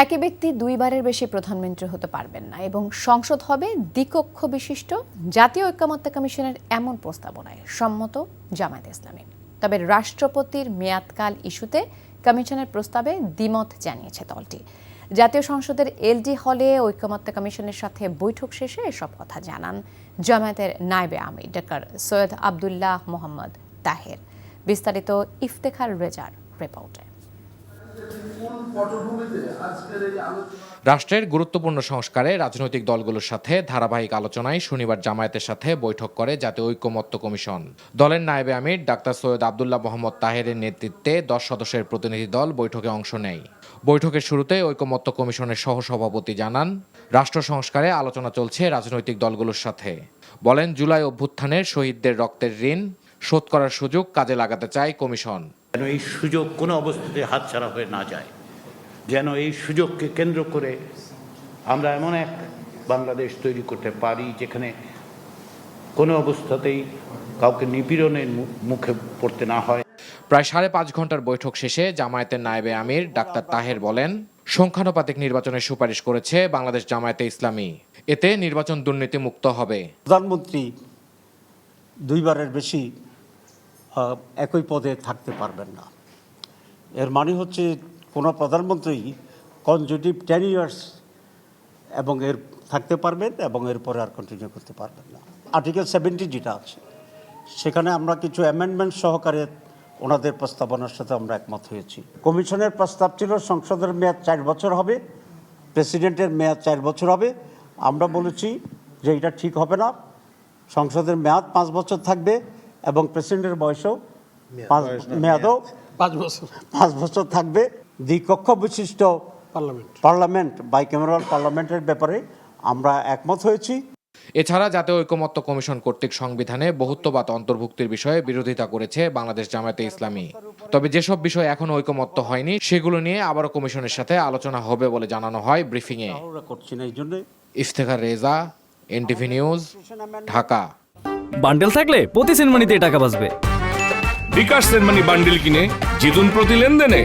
একই ব্যক্তি দুইবারের বেশি প্রধানমন্ত্রী হতে পারবেন না এবং সংসদ হবে দ্বিকক্ষ বিশিষ্ট। জাতীয় ঐকমত্য কমিশনের এমন প্রস্তাবনায় সম্মত জামায়াত ইসলামী। তবে রাষ্ট্রপতির মেয়াদকাল ইস্যুতে কমিশনের প্রস্তাবে দ্বিমত জানিয়েছে দলটি। জাতীয় সংসদের এলডি হলে ঐকমত্য কমিশনের সাথে বৈঠক শেষে এসব কথা জানান জামায়াতের নায়েবে আমির ডক্টর সৈয়দ আব্দুল্লাহ মোহাম্মদ তাহের। বিস্তারিত ইফতেখার রেজার রিপোর্টে। রাষ্ট্রের গুরুত্বপূর্ণ সংস্কারে রাজনৈতিক দলগুলোর সাথে ধারাবাহিক আলোচনায় শনিবার জামায়াতের সাথে বৈঠক করে জাতীয় ঐকমত্য কমিশন। দলের নায়েবে আমির ডাক্তার সৈয়দ আব্দুল্লাহ মোহাম্মদ তাহেরের নেতৃত্বে 10 সদস্যের প্রতিনিধি দল বৈঠকে অংশ নেয়। বৈঠকের শুরুতে ঐকমত্য কমিশনের সহসভাপতি জানান, রাষ্ট্র সংস্কারে আলোচনা চলছে রাজনৈতিক দলগুলোর সাথে। বলেন, জুলাই অভ্যুত্থানের শহীদদের রক্তের ঋণ শোধ করার সুযোগ কাজে লাগাতে চায় কমিশন। যেন এই সুযোগ কোনো অবস্থাতে হাতছাড়া হয়ে না যায়, যেন এই সুযোগকে কেন্দ্র করে আমরা এমন এক বাংলাদেশ তৈরি করতে পারি যেখানে কোনো অবস্থাতেই কাউকে নিপীড়নের মুখে পড়তে না হয়। প্রায় 5.5 ঘন্টার বৈঠক শেষে জামায়াতের নায়েবে আমির ডাক্তার তাহের বলেন, সংখ্যানুপাতিক নির্বাচনের সুপারিশ করেছে বাংলাদেশ জামায়াতে ইসলামী। এতে নির্বাচন দুর্নীতি মুক্ত হবে। প্রধানমন্ত্রী দুইবারের বেশি একই পদে থাকতে পারবেন না। এর মানে হচ্ছে কোনো প্রধানমন্ত্রী কনজিউটিভ 10 ইয়ার্স এবং এর থাকতে পারবেন এবং এরপরে আর কন্টিনিউ করতে পারবেন না। আর্টিকেল 70 যেটা আছে সেখানে আমরা কিছু অ্যামেন্ডমেন্ট সহকারে ওনাদের প্রস্তাবনার সাথে আমরা একমত হয়েছি। কমিশনের প্রস্তাব ছিল সংসদের মেয়াদ 4 বছর হবে, প্রেসিডেন্টের মেয়াদ 4 বছর হবে। আমরা বলেছি যে এটা ঠিক হবে না, সংসদের মেয়াদ 5 বছর থাকবে এবং প্রেসিডেন্টের বয়সও মেয়াদও 5 বছর থাকবে। দ্বিকক্ষ বিশিষ্ট পার্লামেন্ট বাইক্যামেরাল পার্লামেন্টের ব্যাপারে আমরা একমত হয়েছি। এছাড়া জাতীয় ঐকমত্য কমিশন কর্তৃক সংবিধানে বহুত্ববাদ অন্তর্ভুক্তির বিষয়ে বিরোধিতা করেছে বাংলাদেশ জামায়াতে ইসলামী। তবে যেসব বিষয় এখনো ঐকমত্য হয়নি সেগুলো নিয়ে আবারও কমিশনের সাথে আলোচনা হবে বলে জানানো হয় ব্রিফিংয়ে। Iftekhar Reza, NTV news, Dhaka. Bundle থাকলে প্রতি সেনমানিতে টাকা বাঁচবে। বিকাশ সেনমানি বান্ডেল কিনে জিতুন প্রতি লেনদেনে।